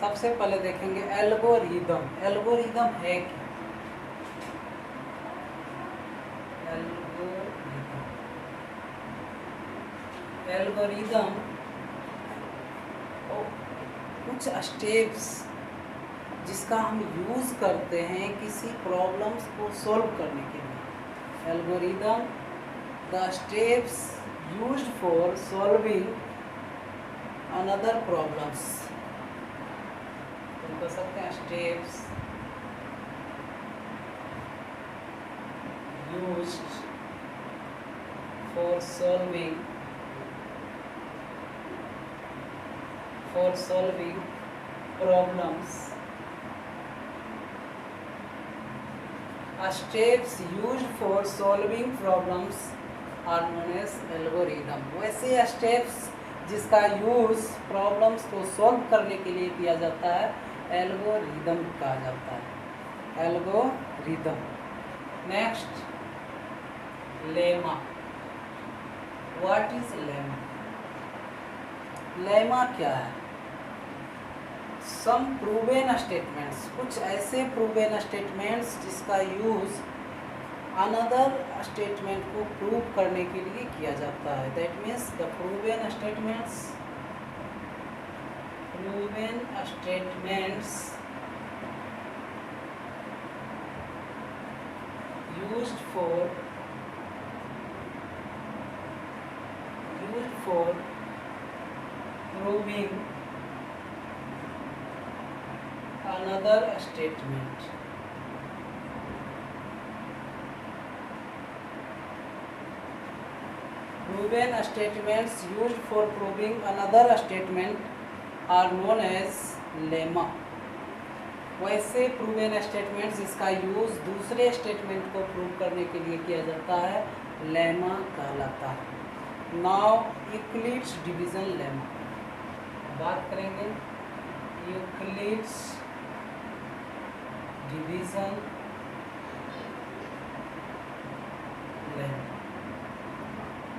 सबसे पहले देखेंगे एल्गोरिदम। एल्गोरिदम है क्या? एल्गोरिदम एल्गोरिदम कुछ स्टेप्स जिसका हम यूज़ करते हैं किसी प्रॉब्लम्स को सॉल्व करने के लिए। Algorithm the steps used for solving another problems. तो कह सकते हैं steps used for solving problems। Steps used for solving problems are known as algorithm। वैसे स्टेप्स जिसका यूज प्रॉब्लम्स को सॉल्व करने के लिए किया जाता है एल्गोरिदम कहा जाता है। Algorithm. Next lemma. What is lemma? Lemma क्या है? सम प्रूवन स्टेटमेंट्स, कुछ ऐसे प्रूवन स्टेटमेंट्स जिसका यूज अनदर स्टेटमेंट को प्रूव करने के लिए किया जाता है। That means the proven statements used for proving another statement। Proven statements used for proving another statement are known as lemma। वैसे प्रूवन स्टेटमेंट्स जिसका यूज दूसरे स्टेटमेंट को प्रूव करने के लिए किया जाता है लेमा कहलाता है। नाउ यूक्लिड्स डिवीजन लेमा बात करेंगे। यूक्लिड्स डिवीजन लेमा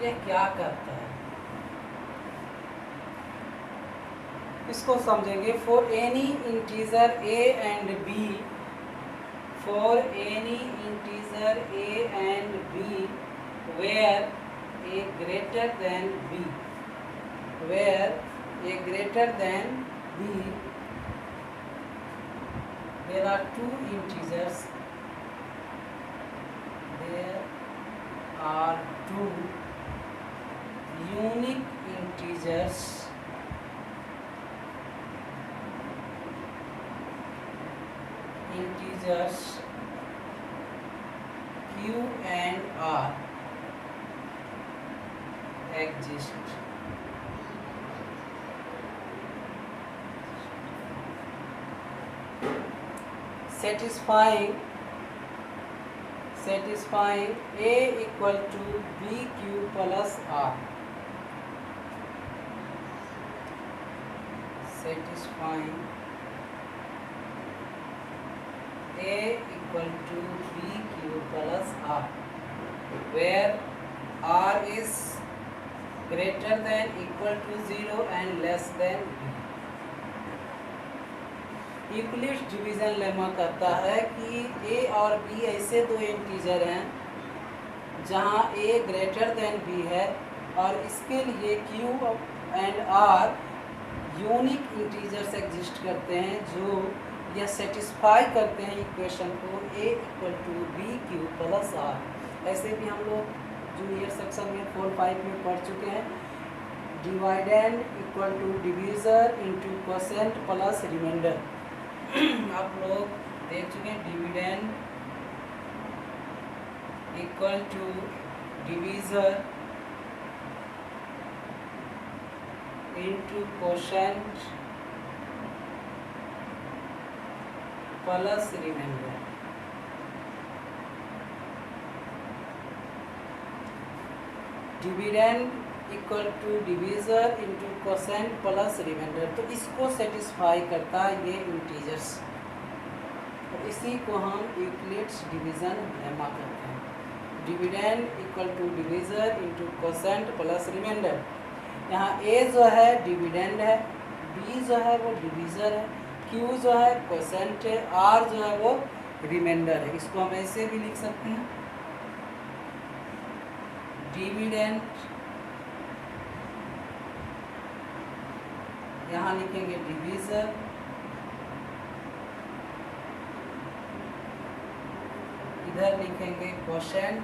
ये क्या करता है इसको समझेंगे। For any integer A and B, for any integer A and B where A greater than B, where A greater than B there are two integers, there are two unique integers Q and R exist। satisfying A equal to BQ plus R, satisfying A equal to BQ plus R where R is greater than equal to 0 and less than B। Euclid's division lemma कहता है कि ए और B ऐसे दो integer हैं जहां ए greater than B है और इसके लिए q and r unique integers exist करते हैं जो यह सेटिस्फाई करते हैं इक्वेशन को a equal to B Q plus r. ऐसे भी हम लोग जूनियर सेक्शन में 4-5 में पढ़ चुके हैं। Dividend equal to divisor into quotient plus remainder आप लोग देख चुके हैं। Dividend equal to divisor into quotient plus remainder. Dividend equal to divisor into quotient plus remainder, तो इसको सेटिस्फाई करता है ये इंटीजर्स और इसी को हम यूक्लिड्स डिवीज़न लेमा कहते हैं। Dividend equal to divisor into quotient plus remainder. यहाँ ए जो है डिविडेंड है, बी जो है वो डिवीज़र है क्यू जो है क्वोशेंट है, आर जो है वो रिमाइंडर है। इसको हम ऐसे भी लिख सकते हैं, डिविडेंड, यहाँ लिखेंगे डिवीजर, इधर लिखेंगे क्वोशेंट,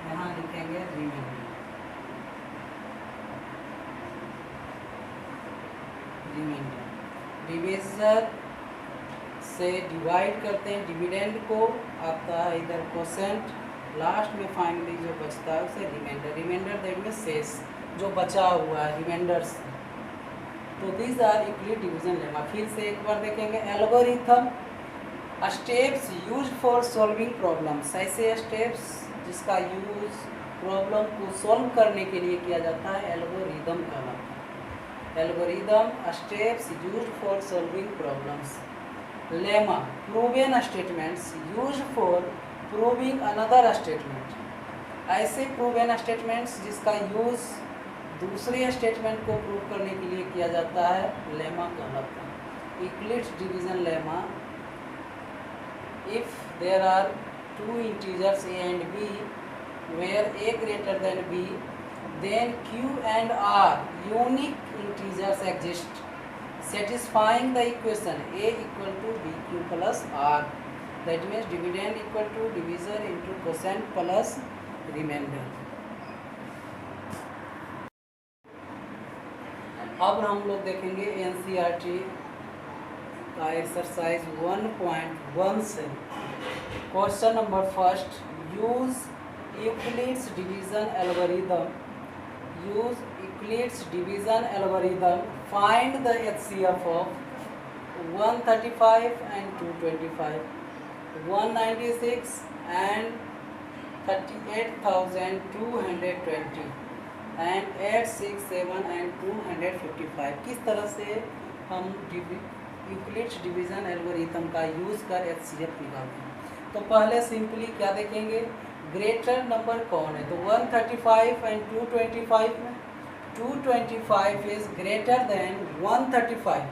यहाँ लिखेंगे रिमाइंडर। डिवीजर से डिवाइड करते हैं डिविडेंड को, आता है इधर क्वोशेंट, लास्ट में फाइनली जो बचता है उसे रिमाइंडर। रिमाइंडर दैट मीन्स शेष, जो बचा हुआ है रिमाइंडर्स। तो this are Euclid division lemma. फिर से एक बार देखेंगे, algorithm steps use for solving problems, ऐसे स्टेप्स जिसका यूज प्रॉब्लम को सॉल्व करने के लिए किया जाता है एल्गोरिदम कहलाता है। Algorithm steps used for solving problems. Lemma proven statements used for proving another statement, ऐसे प्रूवन स्टेटमेंट्स जिसका यूज दूसरे स्टेटमेंट को प्रूव करने के लिए किया जाता है लेमा कहलाता है। Euclid's division lemma, if there are two integers a and b where a greater than b, then q and r unique integers exist satisfying the equation a equal to bq plus r, that means dividend equal to divisor into quotient plus remainder। अब हम लोग देखेंगे NCERT का exercise 1.1 से question number first, use Euclid's division algorithm, use Euclid's division algorithm, find the HCF of 135 and 225, 196 and 38,220 and 867 and 255। किस तरह से हम यूक्लिड्स डिवीजन एल्गोरिथम का यूज़ कर एचसीएफ निकालते हैं। तो पहले सिंपली क्या देखेंगे, ग्रेटर नंबर कौन है। तो 135 एंड 225 में 225 इज ग्रेटर देन 135,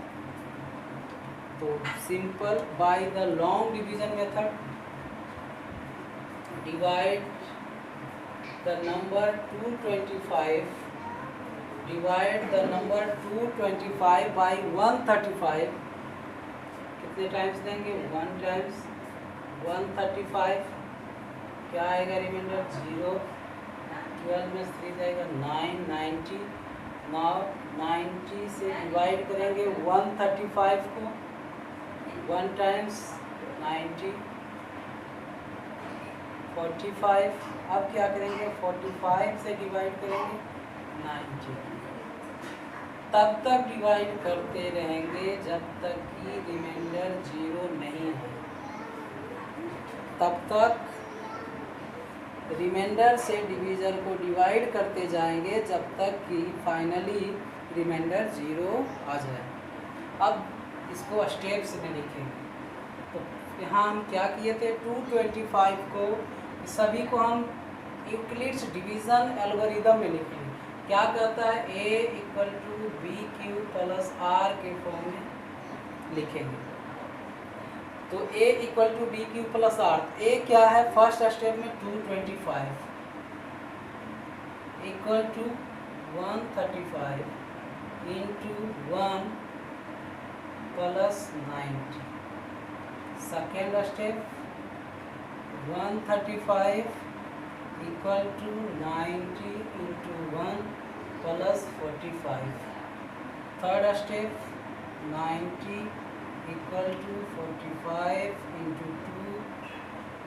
तो simple by the long division method divide the number 225, divide the number 225 by 135, कितने टाइम्स देंगे, 1 टाइम्स 135, क्या आएगा रिमाइंडर 0, 12 में 3 जाएगा 9, 90। नाउ 90 से डिवाइड करेंगे 135 को, 1 टाइम्स 90, 45। अब क्या करेंगे, 45 से डिवाइड करेंगे 90, तब तक डिवाइड करते रहेंगे जब तक कि रिमाइंडर 0 नहीं है, तब तक रिमाइंडर से डिवीजर को डिवाइड करते जाएंगे जब तक कि फाइनली रिमाइंडर 0 आ जाए। अब इसको स्टेप्स में लिखेंगे। तो यहाँ हम क्या किए थे, 225 को सभी को हम यूक्लिड्स डिवीजन एल्गोरिदम में लिखेंगे। क्या कहता है, a equal to B Q plus R के फॉर्म में लिखेंगे। तो a equal to B Q plus R, a क्या है फर्स्ट स्टेप में 225 equal to 135 into 1 plus 90। Second step 135 equal to 90 into 1 plus 45। Third step 90 equal to 45 into 2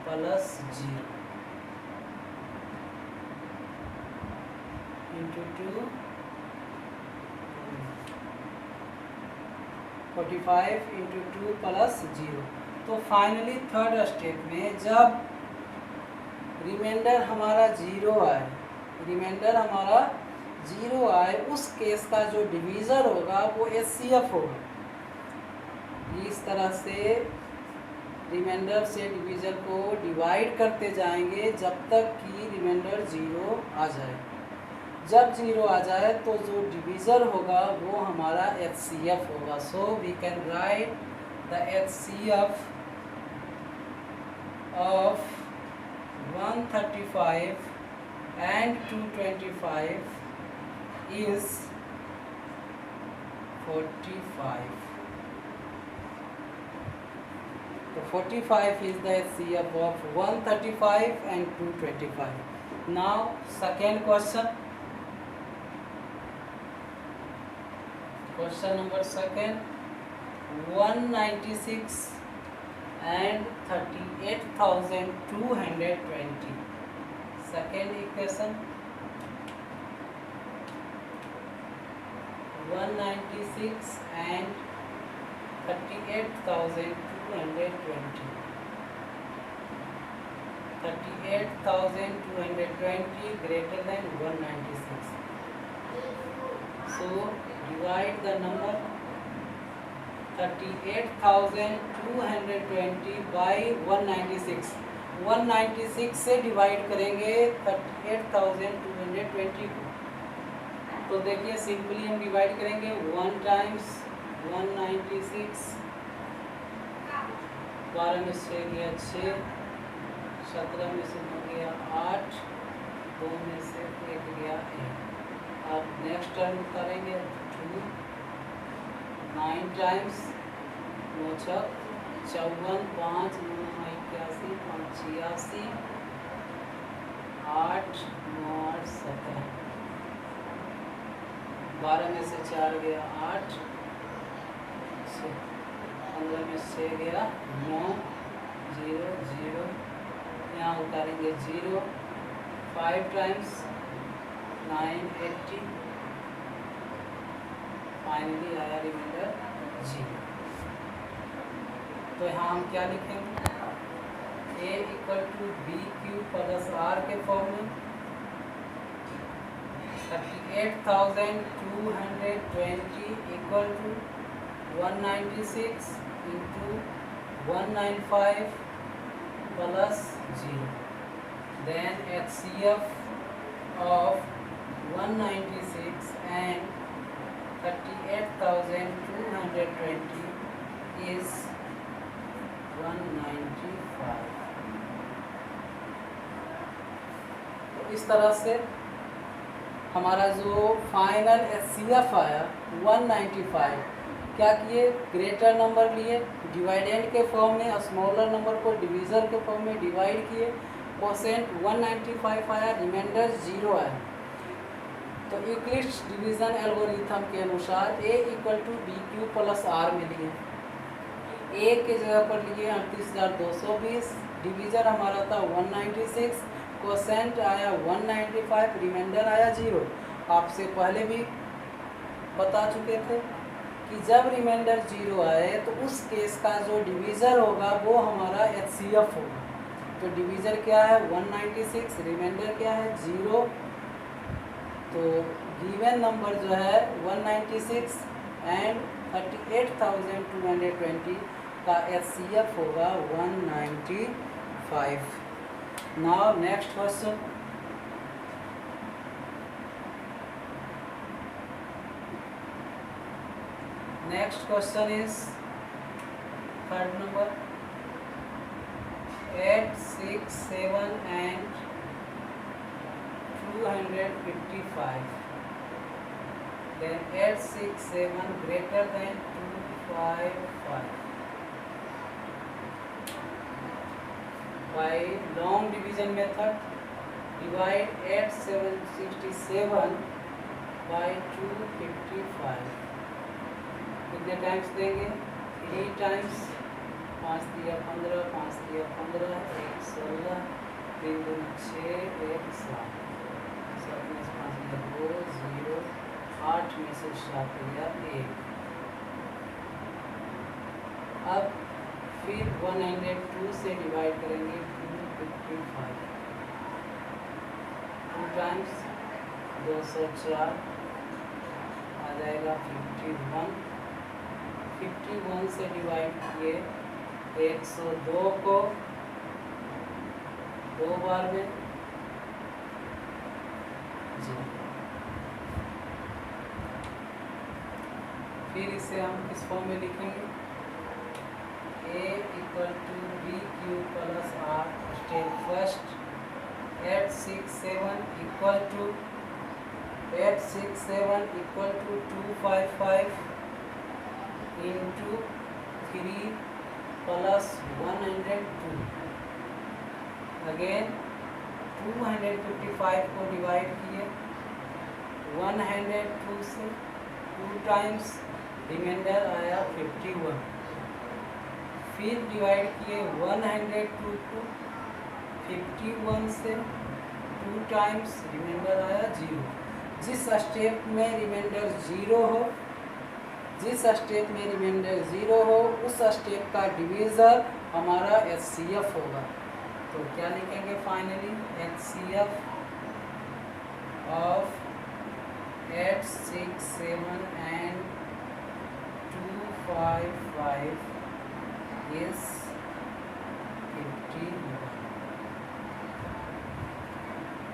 plus 0 into 2 45 into 2 plus 0। तो finally third step में जब reminder हमारा 0 आए, reminder हमारा 0 आए, उस केस का जो डिवीज़र होगा वो एचसीएफ होगा। इस तरह से रिमाइंडर से डिवीज़र को डिवाइड करते जाएंगे जब तक कि रिमाइंडर 0 आ जाए। जब 0 आ जाए तो जो डिवीज़र होगा वो हमारा HCF होगा। So we can write the HCF of 135 and 225 is 45. So 45 is the HCF of 135 and 225. Now second question. Question number second. 196 and 38,220. Second equation. 196 and 38,220. 38,220 greater than 196. So divide the number 38,220 by 196. 196 से divide करेंगे 38,220 को, तो देखिए simply हम divide करेंगे 1 times 196, 12 में से गया 6, 17 में से हो गया 8, 2 में से 1 गया 1। अब नेक्स्ट टर्म करेंगे 2, 9 टाइम्स 9 छक 54, 5 9 81, 5 86, 8 9 8 17, 12 में से 4 गया 8, 15 में से गया 9, 0 0, यहाँ उतारेंगे 0, 5 टाइम्स 980, फाइनली आया रिमाइंडर 0। तो यहाँ हम क्या लिखेंगे, A equal to BQ plus R के फॉर्म में 38,220 equal to 196 into 195 plus 0। Then HCF of 196 and 38,220 is 195। तो इस तरह से हमारा जो फाइनल HCF आया 195, क्या किए, ग्रेटर नंबर लिए, डिवाइडेंड के फॉर्म में, स्मॉलर नंबर को डिवीज़र के फॉर्म में डिवाइड किए, कोसेंट 195 आया, रिमाइंडर 0 आया। तो यूक्लिड्स डिवीज़न एल्गोरिथम के अनुसार A equal to BQ plus R में लिए, A के जगह पर लिए 38,220, डिवीज़र हमारा था 196, कोसेंट आया 195, रिमाइंडर आया 0। आपसे पहले भी बता चुके थे कि जब रिमाइंडर 0 आए तो उस केस का जो डिवीज़र होगा वो हमारा HCF होगा। तो डिवीज़र क्या है 196, रिमाइंडर क्या है 0। तो गिवन नंबर जो है 196 एंड 38,220 का HCF होगा 195। Now next question. Next question is third number 8, 6, 7 and 255. Then 8, 6, 7 greater than 255. By long division method, divide 8,767 by 255. कितने टाइम्स देंगे, 3 टाइम्स, 5 दिया 15, 5 दिया 15, 1 16, 3 दूनी 6, 1 7, 7 में से 5 दिया 2 0, 8 में से 7 दिया 1। अब फिर 102 से डिवाइड करेंगे 255, 2 टाइम्स 204 आ जाएगा 51, 51 से डिवाइड किए 102 को 2 बार में 0, फिर इसे हम किस फॉर्म में लिखेंगे, a equal to B Q plus R step first 867 equal to 255 into 3 plus 102। Again 255 को डिवाइड किए 102 से 2 टाइम्स, रिमाइंडर आया 51। फिर डिवाइड किए 102 को 51 से 2 टाइम्स, रिमाइंडर आया 0। जिस स्टेप में रिमाइंडर 0 हो, जिस स्टेप में रिमाइंडर 0 हो उस स्टेप का डिवीज़र हमारा HCF होगा। तो क्या लिखेंगे finally, HCF of 867 and 255 is 51।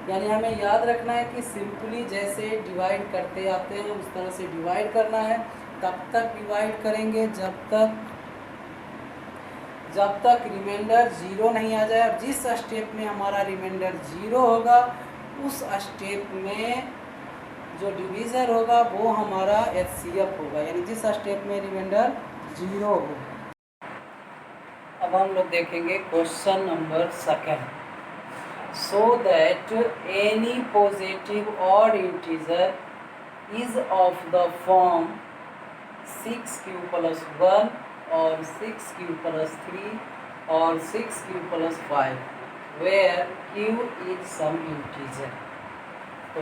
यानी हमें याद रखना है कि सिंपली जैसे डिवाइड करते आते हैं उस तरह से डिवाइड करना है। तब तक डिवाइड करेंगे जब तक रिमाइंडर 0 नहीं आ जाए, और जिस स्टेप में हमारा रिमाइंडर 0 होगा उस स्टेप में जो डिवीज़र होगा वो हमारा HCF होगा, यानी जिस स्टेप में रिमाइंडर 0 हो। अब हम लोग देखेंगे question number 2। So that any positive odd integer is of the form 6q plus 1 or 6q plus 3 or 6q plus 5 where q is some integer। तो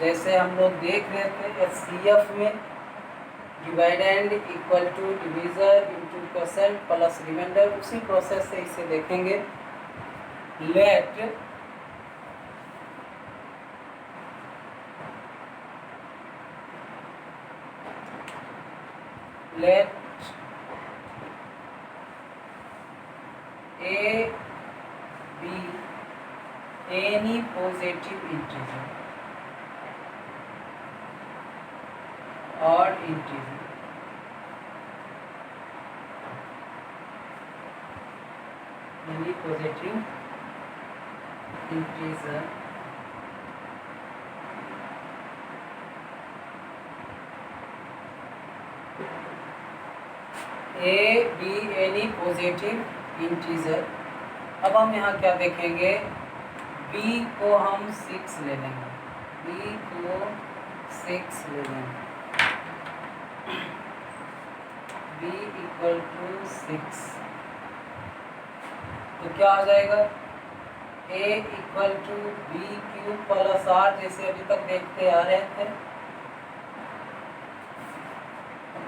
जैसे हम लोग देख रहे थे HCF में dividend equal to divisor into percent plus remainder, उसी process से इसे देखेंगे। Let A be any positive integer or integer any positive integer A be any positive integer. अब हम यहाँ क्या देखेंगे, b को हम 6 ले लेंगे, b को 6 ले लेंगे, b इक्वल टू 6। तो क्या आ जाएगा, a equal to B Q plus R, जैसे अभी तक देखते आ रहे थे।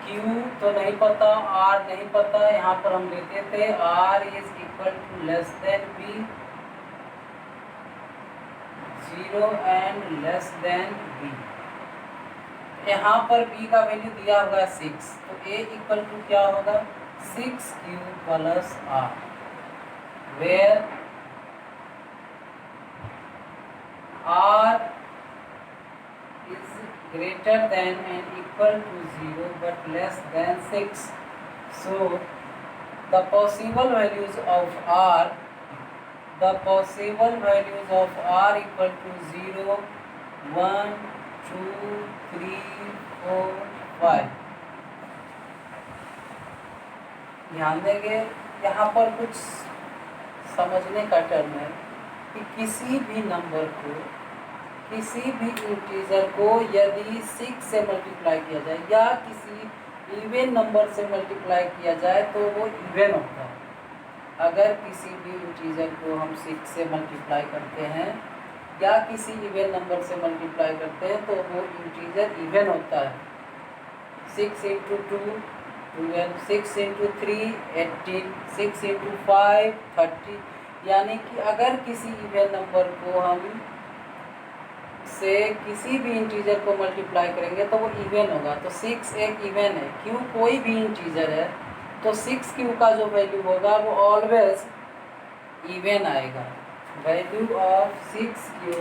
Q तो नहीं पता, R नहीं पता, यहाँ पर हम लेते थे R is equal to less than B 0 and less than B। यहाँ पर B का वैल्यू दिया होगा 6, तो A इक्वल टू क्या होगा 6Q plus R, where R is greater than and equal to 0 but less than 6. So the possible values of R equal to 0, 1, 2, 3, 4, 5। ध्यान देंगे यहाँ पर कुछ समझने का टर्म है कि किसी भी नंबर को, किसी भी इंटीजर को यदि 6 से मल्टीप्लाई किया जाए या किसी इवन नंबर से मल्टीप्लाई किया जाए तो वो इवन होता है। अगर किसी भी इंटीजर को हम 6 से मल्टीप्लाई करते हैं या किसी इवन नंबर से मल्टीप्लाई करते हैं तो वो इंटीजर इवन होता है। 6 इंटू 2 12, 6 इंटू 3 18, 6 इंटू 5 30। यानी कि अगर किसी इवन नंबर को हम से किसी भी इंटीजर को मल्टीप्लाई करेंगे तो वो इवन होगा। तो 6 एक इवन है, क्यों कोई भी इंटीजर है तो 6Q का जो वैल्यू होगा वो ऑलवेज इवन आएगा। Value of 6Q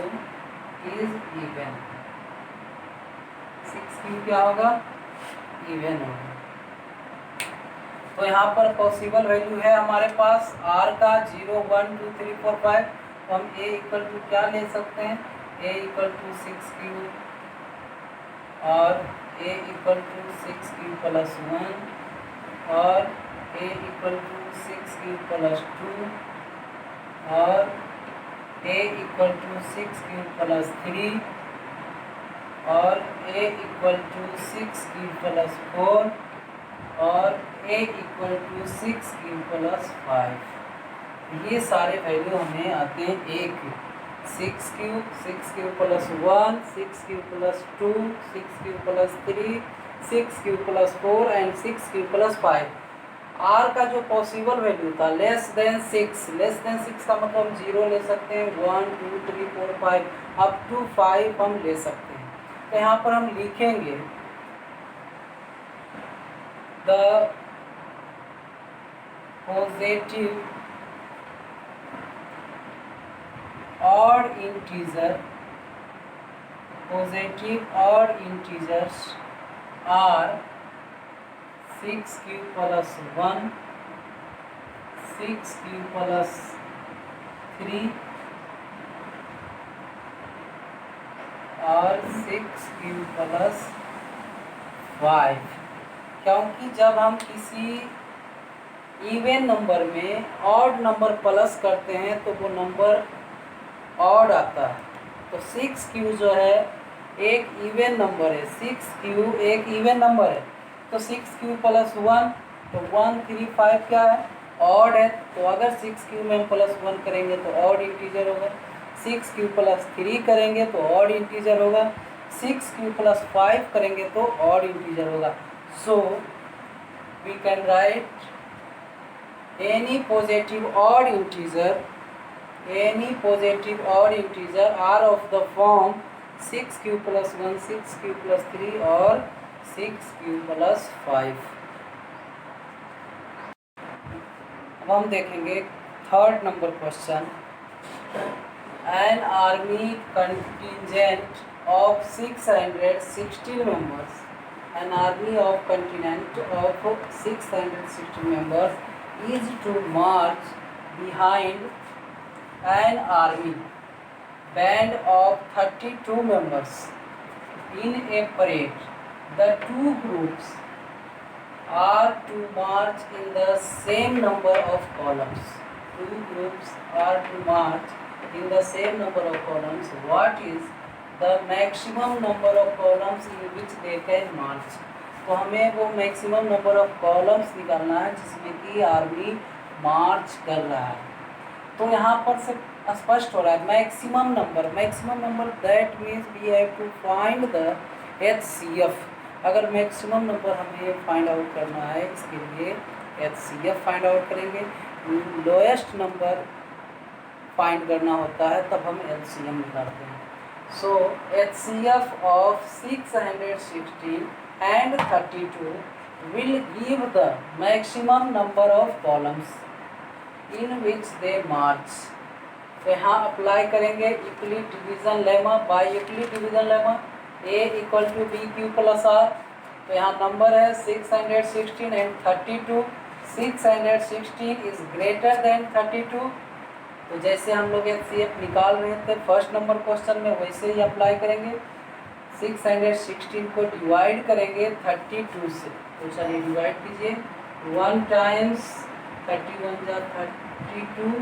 is even. 6Q क्या होगा, इवन होगा। यहाँ पर पॉसिबल वैल्यू है हमारे पास r का 0 1 2 3 4 5, तो हम a इक्वल टू क्या ले सकते हैं, a इक्वल टू 6 क्यूब और a equal to 6 cube plus 1 और a equal to 6 cube plus 2 और a equal to 6 cube plus 3 और a equal to 6 cube plus 4 और a equal to 6 cube plus 5। ये सारे वैल्यू हमें आते हैं एक 6 cube plus 1, 6 cube plus 2, 6 cube plus 3, 6 cube plus 4 and 6 cube plus 5। r का जो पॉसिबल वैल्यू था लेस देन 6 का मतलब 0 ले सकते हैं, 1 2 3 4 5 अप टू 5 हम ले सकते हैं। तो यहाँ पर हम लिखेंगे the positive odd integers are 6 cube plus 1, 6 cube plus 3 और 6 क्यूब प्लस 5। क्योंकि जब हम किसी इवन नंबर में ऑड नंबर प्लस करते हैं तो वो नंबर ऑड आता है। तो 6 क्यू जो है एक इवन नंबर है, 6 क्यू एक इवन नंबर है, तो 6 क्यू प्लस 1 तो 1 3 5 क्या है, ऑड है। तो अगर 6 क्यू में हम प्लस 1 करेंगे तो ऑड इंटीजर होगा, 6 क्यू प्लस 3 करेंगे तो ऑड इंटीजर होगा, 6 क्यू प्लस 5 करेंगे तो ऑड इंटीजर होगा। So we can write any positive odd integer are of the form 6q plus 1, 6q plus 3 और 6q plus 5। अब हम देखेंगे third number question. An army contingent of 616 members, an army of contingent of 616 members is to march behind an army band of 32 members in a parade. The two groups are to march in the same number of columns. Two groups are to march in the same number of columns. What is the maximum number of columns in which they can march? तो हमें वो maximum number of columns निकालना है जिसमें कि army मार्च कर रहा है। तो यहाँ पर से स्पष्ट हो रहा है maximum number that means we have to find the HCF। अगर मैक्सिमम नंबर हमें फाइंड आउट करना है इसके लिए HCF फाइंड आउट करेंगे, लोएस्ट नंबर फाइंड करना होता है तब हम LCM निकालते हैं। So HCF of 616 and 32 will give the maximum number of columns in which they march। तो यहाँ अप्लाई करेंगे Euclid division lemma, by Euclid division lemma A equal to B Q plus R. तो यहाँ number है 616 and 32, 616 is greater than 32। तो जैसे हम लोग HCF निकाल रहे थे फर्स्ट नंबर क्वेश्चन में वैसे ही अप्लाई करेंगे। 616 को डिवाइड करेंगे 32 से, तो चलिए डिवाइड कीजिए। 1 टाइम्स 31 जा 32,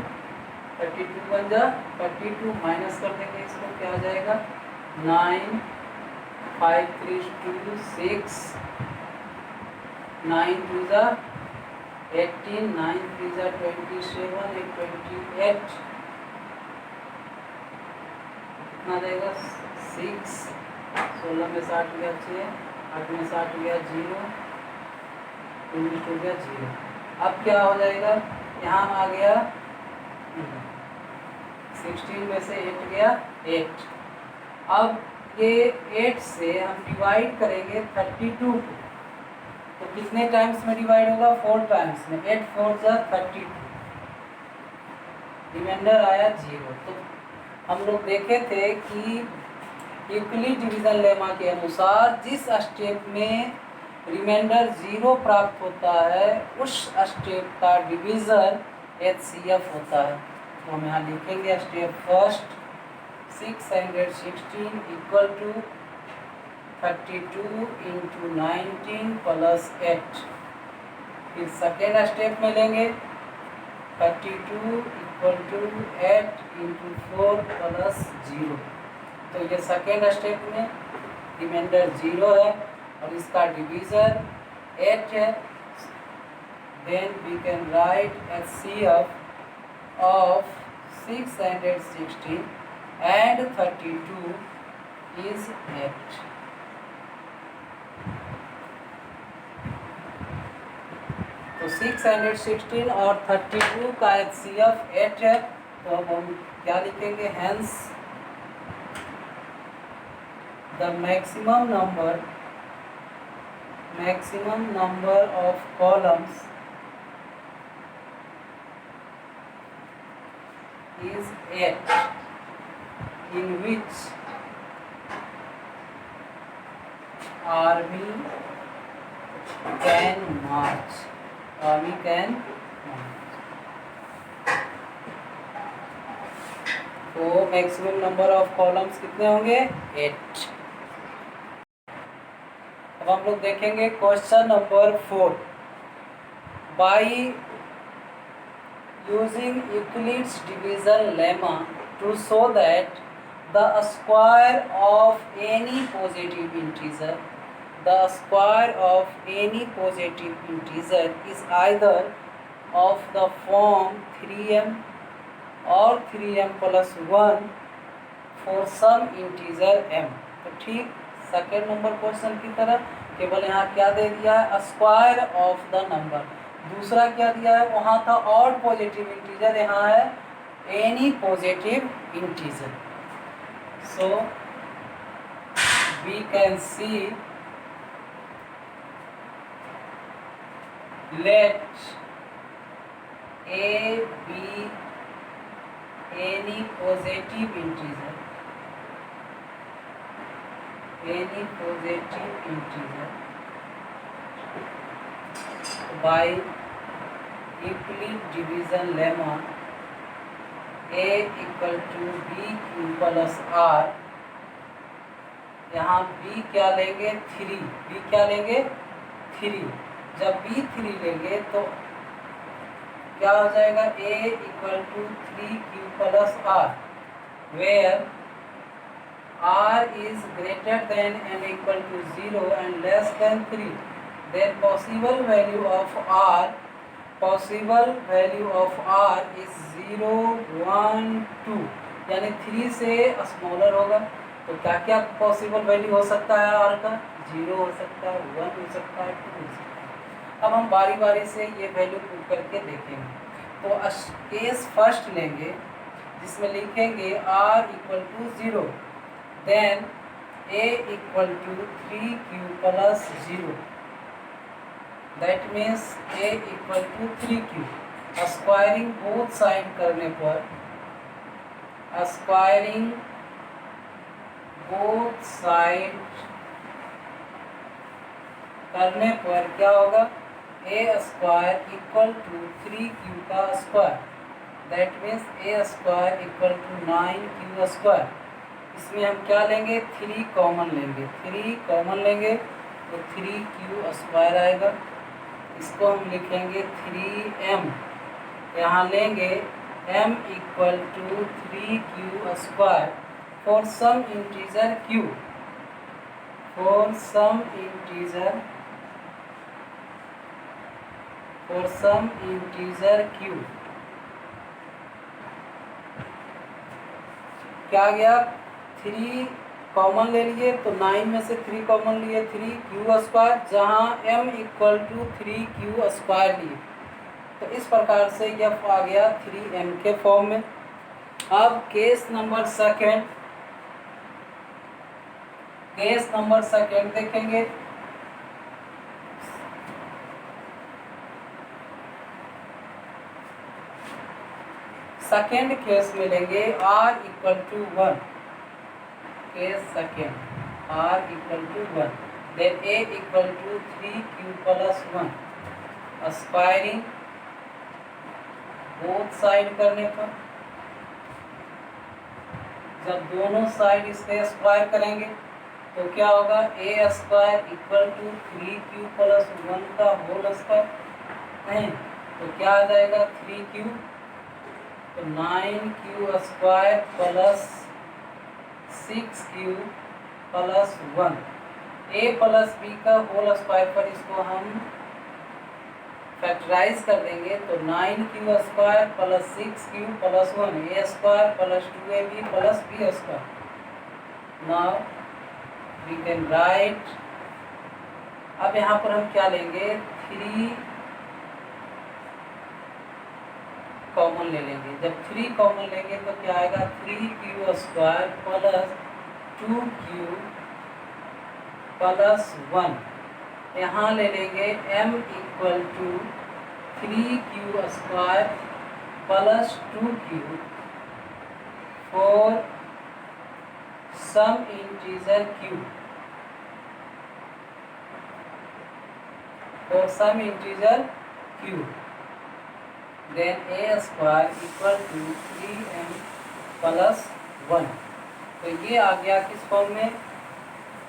32 1 जा 32, माइनस कर देंगे इसको, क्या आ जाएगा 9, 5 3 2 6, 9 2 जा 18, 9 3 जा 27, 8 28, कितना देगा 6, 16 में 60 गया 6, 8 में 60 गया 0, 19 हो गया 0। अब क्या हो जाएगा, यहाँ आ गया 16 में से 8 गया 8। अब ये 8 से हम डिवाइड करेंगे 32 को, तो कितने टाइम्स में डिवाइड होगा 4 टाइम्स में, 8 4 जा 32, रिमाइंडर आया 0। तो हम लोग देखे थे कि यूक्लिड डिवीजन लेमा के अनुसार जिस स्टेप में रिमाइंडर 0 प्राप्त होता है उस स्टेप का डिवीज़र HCF होता है। तो हम यहाँ लिखेंगे step first 616 equal to 32 into 19 plus 8। फिर सेकेंड स्टेप में लेंगे 32 इक्वल टू 8 इंटू 4 प्लस 0। तो ये सेकेंड स्टेप में रिमाइंडर 0 है और इसका डिवीज़र 8 है। Then we can write HCF of 616 and 32 is 8। तो 616 और 32 का HCF 8 है। तो अब हम क्या लिखेंगे, hence the maximum number of columns is 8 in which army can march। तो मैक्सिमम नंबर ऑफ कॉलम्स कितने होंगे, 8। अब हम लोग देखेंगे question number 4। By using Euclid's division lemma to show that the square of any positive integer is either of the form 3m or 3m plus 1 for some integer m। तो ठीक second number question की तरह, केवल यहाँ क्या दे दिया है, square of the number. दूसरा क्या दिया है, वहाँ था ऑड पॉजिटिव इंटीजर, यहाँ है any positive integer. So we can see let A be any positive integer by Euclid division lemma A equal to B Q plus R. यहाँ b क्या लेंगे, 3। b क्या लेंगे, 3। जब b 3 लेंगे तो क्या हो जाएगा, a equal to 3q plus R, where r is greater than and equal to 0 and less than 3, then possible value of r is 0 1 2, यानी 3 से स्मॉलर होगा। तो क्या क्या पॉसिबल वैल्यू हो सकता है r का, 0 हो सकता है, 1 हो सकता है, 2 हो सकता है। अब हम बारी बारी से ये वैल्यू पुट करके देखेंगे। तो केस फर्स्ट लेंगे जिसमें लिखेंगे r equal to 0, then a equal to 3q plus 0, that means a equal to 3q। Squaring both side करने पर, स्क्वायरिंग बोथ साइड करने पर क्या होगा, a square equal to 3q का square, that means a square equal to 9q square. इसमें हम क्या लेंगे, 3 कॉमन लेंगे तो 3q स्क्वायर आएगा। इसको हम लिखेंगे 3m, यहाँ लेंगे m equal to 3q square for some integer q, क्या गया, 3 कॉमन ले लिए तो 9 में से 3 कॉमन लिए, 3q स्क्वायर, जहाँ m equal to 3q square लिए। तो इस प्रकार से यह आ गया 3m के फॉर्म में। अब केस नंबर सेकेंड देखेंगे। सेकेंड केस में लेंगे r equal to 1, case second r equal to 1। Then a equal to 3q plus 1 squaring both side करने पर, जब दोनों साइड इसके स्क्वायर करेंगे तो क्या होगा, a square equal to 3q plus 1 का होल स्क्वायर, नहीं तो क्या आ जाएगा 3q, तो 9q square plus 6q plus 1, a plus B का होल स्क्वायर पर इसको हम फैक्टराइज कर देंगे तो 9q square plus 6q plus 1, a square plus 2ab plus b square. Now we can write, अब यहाँ पर हम क्या लेंगे, 3 कॉमन ले लेंगे. जब 3 कॉमन लेंगे तो क्या आएगा, 3q square plus 2q plus 1. यहाँ ले लेंगे m equal to 3q square plus 2q for some integer q, for some integer q. Then a square equal to 3m plus 1. तो ये आ गया किस फॉर्म में,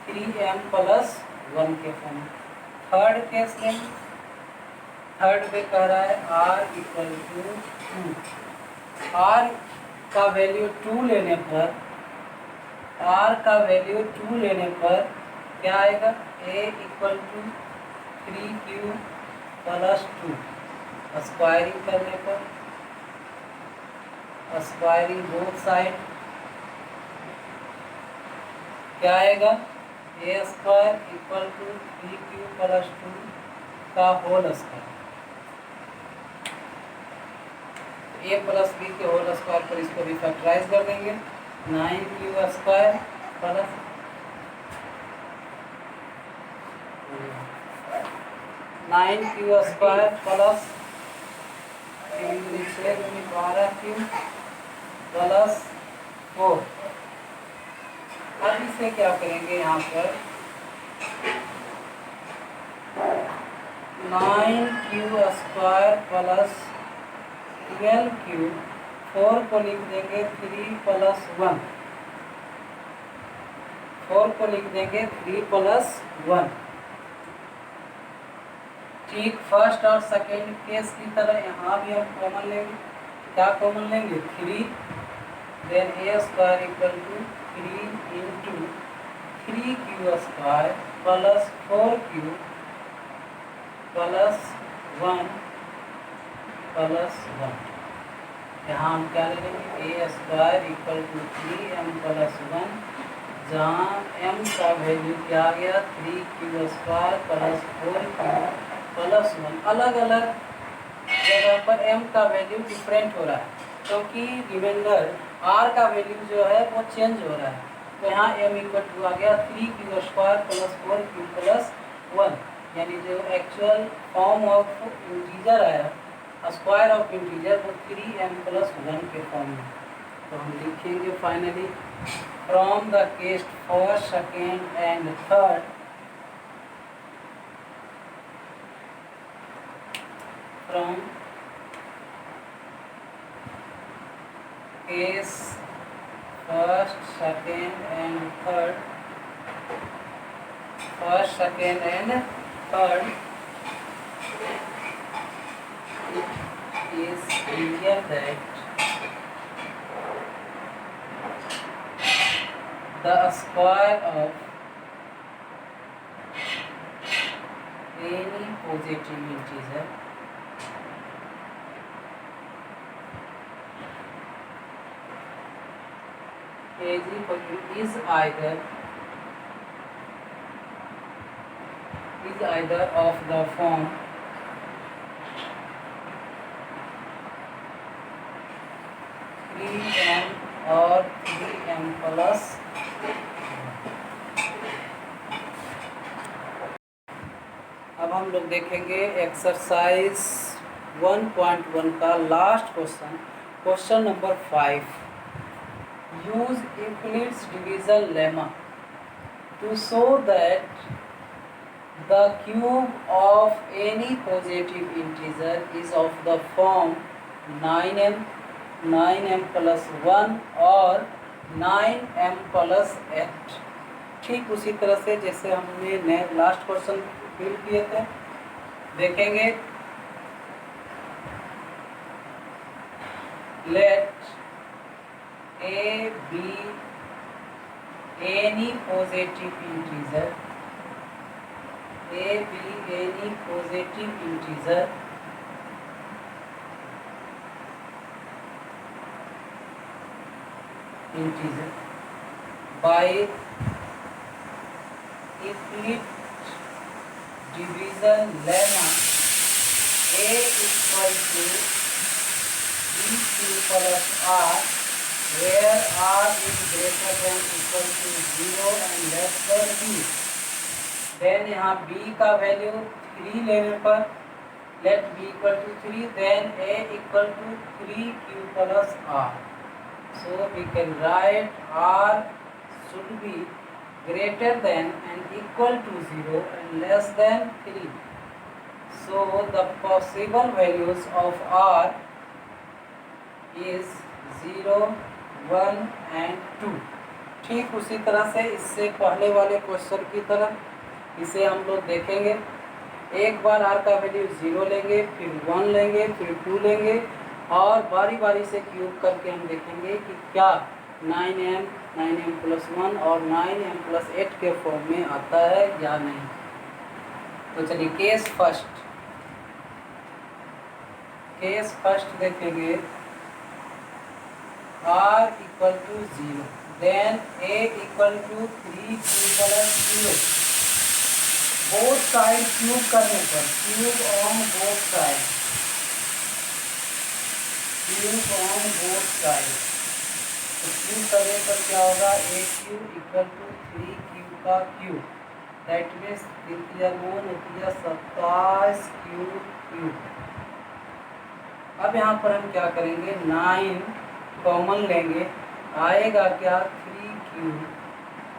3m प्लस 1 के फॉर्म में. थर्ड केस में, थर्ड पे कह रहा है r इक्वल टू 2. r का वैल्यू 2 लेने पर, r का वैल्यू 2 लेने पर क्या आएगा, a equal to 3q plus 2 squaring करने पर, स्क्वायरिंग बोथ साइड क्या आएगा, a square equal to 3q plus 2 का whole square. a plus B के होल स्क्वायर पर इसको भी फैक्टराइज कर देंगे, 9q square plus 9q square plus 12q plus 4. अब इसे क्या करेंगे, यहाँ पर 9q स्क्वायर प्लस 12q, 4 को लिख देंगे 3 प्लस 1, 4 को लिख देंगे 3 प्लस 1. ठीक फर्स्ट और सेकेंड केस की तरह यहाँ भी हम कॉमन लेंगे. क्या कॉमन लेंगे, 3. Then a square equal to 3 into 3q square plus 4q plus 1 plus 1. यहाँ हम क्या ले लेंगे, a square equal to 3m plus 1, जहाँ m का वैल्यू क्या आ गया, 3q square plus 4q plus 1. अलग अलग जगह पर m का वैल्यू डिफरेंट हो रहा है क्योंकि रिमाइंडर r का वैल्यू जो है वो चेंज हो रहा है. तो यहाँ m इक्वल टू आ गया 3q square plus 4q plus 1, यानी जो एक्चुअल फॉर्म ऑफ इंटीजर आया, स्क्वायर ऑफ इंटीजर, वो 3m प्लस 1 के फॉर्म में. तो हम लिखेंगे finally, from the case first, second and third, from case first, second and third, first, second and third, it is clear that the square of any positive integer is either of the form 3m or 3m plus. अब हम लोग देखेंगे exercise 1.1 का last question, question number 5. Use Euclid's division lemma to show that The cube of any positive integer is of the form 9m, 9m plus 1 और 9m plus 8। ठीक उसी तरह से जैसे हमने लास्ट क्वेश्चन फिल किए थे, देखेंगे। Let a be any positive integer, a be any positive integer by Euclid division lemma, a equal to bq plus r, where r is greater than equal to 0 and less than b। Then यहाँ b का value 3 लेने पर let b equal to 3, then a equal to 3q plus r। So we can write r should be greater than and equal to 0 and less than 3. So the possible values of r is 0, 1 and 2। ठीक उसी तरह से इससे पहले वाले question की तरह इसे हम लोग देखेंगे। एक बार r का वैल्यू 0 लेंगे, फिर 1 लेंगे, फिर 2 लेंगे और बारी बारी से क्यूब करके हम देखेंगे कि क्या 9m, 9m plus 1 और 9m plus 8 के फॉर्म में आता है या नहीं। तो चलिए केस फर्स्ट देखेंगे। r equal to 0, then a equal to 3q plus 0। Both side cube करने पर, cube on both side, cube on both side, तो क्यूब करने पर क्या होगा, a cube equal to 3q का क्यूब, दैट मीन्स 27 क्यूब। अब यहाँ पर हम क्या करेंगे, 9 कॉमन लेंगे, आएगा क्या 3q,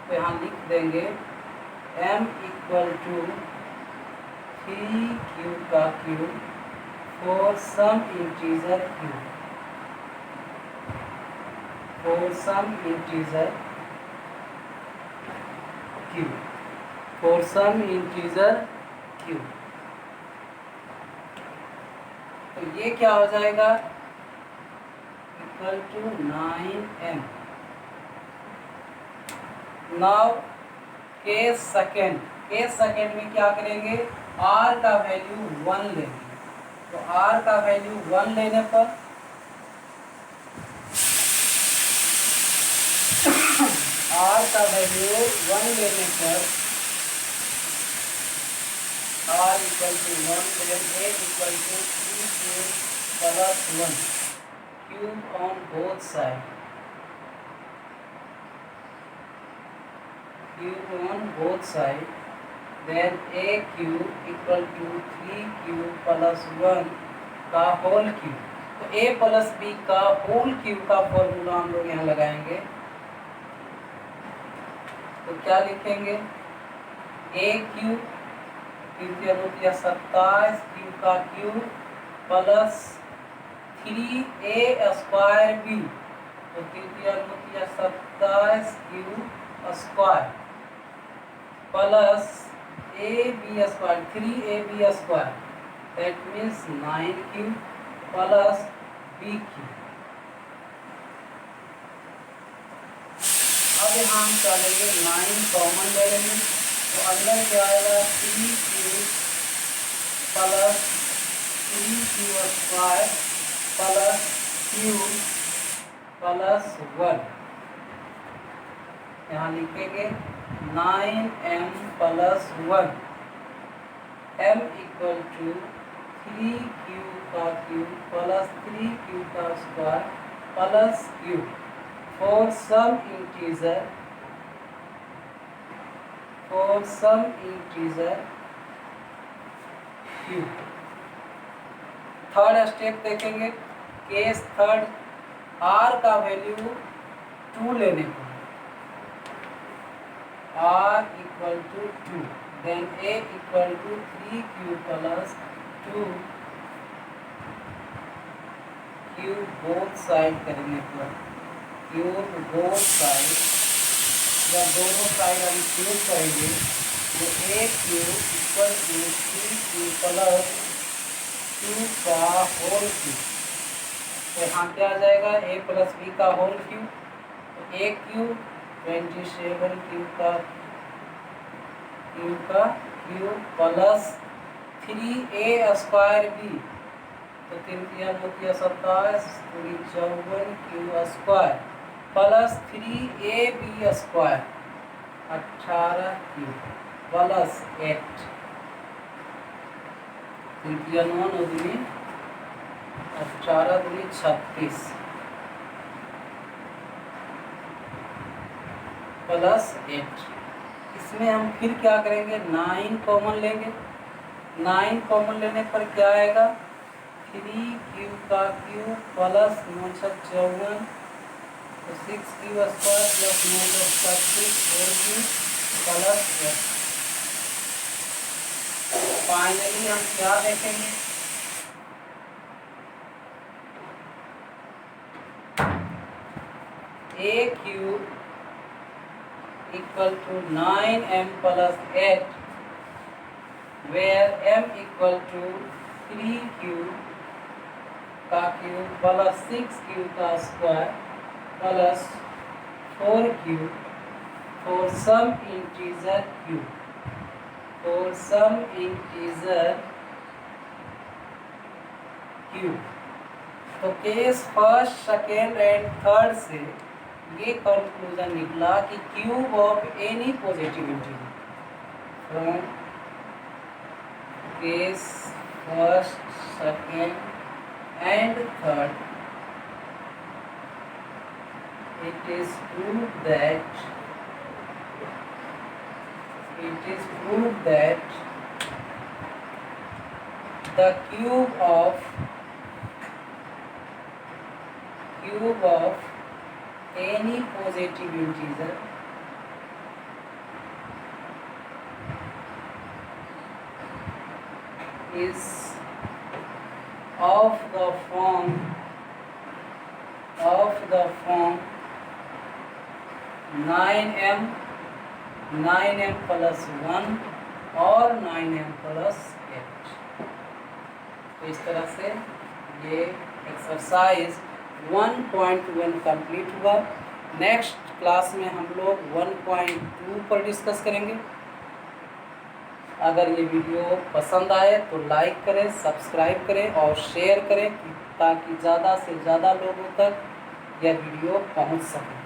तो यहाँ लिख देंगे m इक्वल टू 3q का cube for some integer q, for some integer q, for some integer q। तो ये क्या हो जाएगा, equal to 9m। Now case second में क्या करेंगे, r का वैल्यू 1 लेंगे। तो r का वैल्यू 1 लेने पर r का वैल्यू 1 लेने पर r equal to 1, then a equal to 3q plus 1, cube on both side, cube on both side, then a cube equal to 3q plus 1 का होल क्यूब। तो a प्लस b का whole cube का formula हम लोग यहाँ लगाएंगे। तो क्या लिखेंगे, a क्यूब, क्यूब की रूट या 27 क्यूब का cube plus 3a square b, तो क्यूब की रूट या 27 cube square plus ab square 3ab square, that means 9q plus bq। अब यहाँ हम क्या लेंगे, 9 कॉमन ले लेंगे, तो अंदर क्या आएगा 3q plus 3q square plus q plus 1। यहाँ लिखेंगे 9m plus 1, m equal to 3q का क्यूब प्लस 3q का square plus q for some integer q। Third step देखेंगे, केस थर्ड, r का वैल्यू 2 लेने पर r equal to 2, then a equal to 3q plus 2q both side करेंगे पर cube both side, जब दोनों side हम क्यूब करेंगे तो a cube equal to 3q plus 2 का होल क्यूब। तो यहाँ क्या आ जाएगा a प्लस b का होल क्यूब, तो a cube 27 cube plus 3a square b, तो 3 तिया 2 तिया 27 पूरी 54 Q square plus 3ab square 18 Q plus 8 3 तिया 9 9 दूनी 18 दूनी 36 प्लस 8। इसमें हम फिर क्या करेंगे 9 कॉमन लेंगे, 9 कॉमन लेने पर क्या आएगा 3q का क्यूब प्लस 9 54 तो 6q square plus 9 36 4q plus 8। Finally हम क्या देखेंगे a cube equal to 9m plus 8 where m equal to 3q का क्यूब प्लस 6q का square plus 4q for some integer q, for some integer q। तो case first second and third से ये conclusion निकला कि cube of any positive integer from case first second and third it is proved that the cube of any positive integer is of the form 9m plus 1 और 9m plus 8। तो इस तरह से ये एक्सरसाइज 1.1 कंप्लीट हुआ। Next class में हम लोग 1.2 पर डिस्कस करेंगे। अगर ये वीडियो पसंद आए तो लाइक करें, सब्सक्राइब करें और शेयर करें ताकि ज़्यादा से ज़्यादा लोगों तक यह वीडियो पहुंच सके।